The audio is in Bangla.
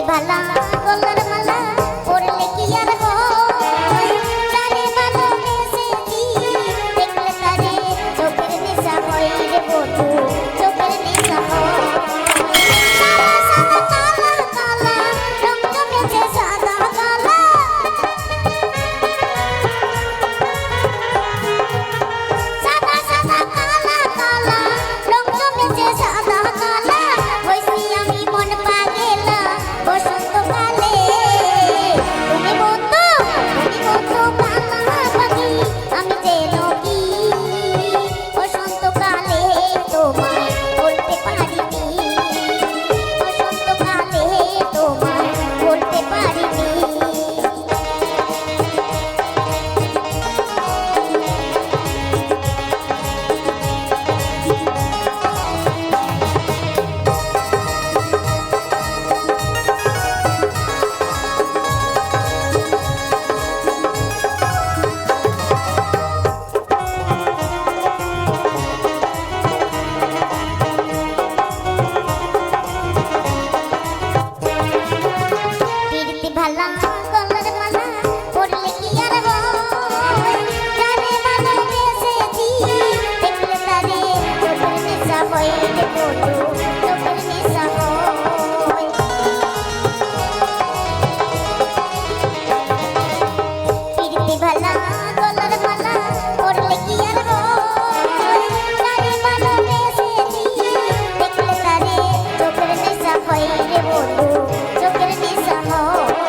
ভালা গলার মালা পরলে কি আর হয় তারে ভালোবেসেছি দেখলে তারে চোখের নেশা হয় রে বন্ধু চোখের নেশা হয় সাদা সাদা কালা কালা রং জমেছে সাদা কালা সাদা সাদা কালা কালা রং জমেছে সাদা কালা হইছি আমি মন পাগেলা বসন্তকালে তুমি বন্ধু কালা পাখি আমি যেন কি বসন্তকালে তোমায় বলতে পারিনি বসন্তকালে তোমায় বলতে পারিনি ভালা গলার মালা পরলে কি আর হয় যারে ভালোবেসেছি দেখলে তারে চোখের নেশা হয় রে বন্ধু চোখের নেশা হয় পিরিতি ভালা গলার মালা পরলে কি আর হয় যারে ভালোবেসেছি দেখলে তারে চোখের নেশা হয় রে বন্ধু চোখের নেশা হয়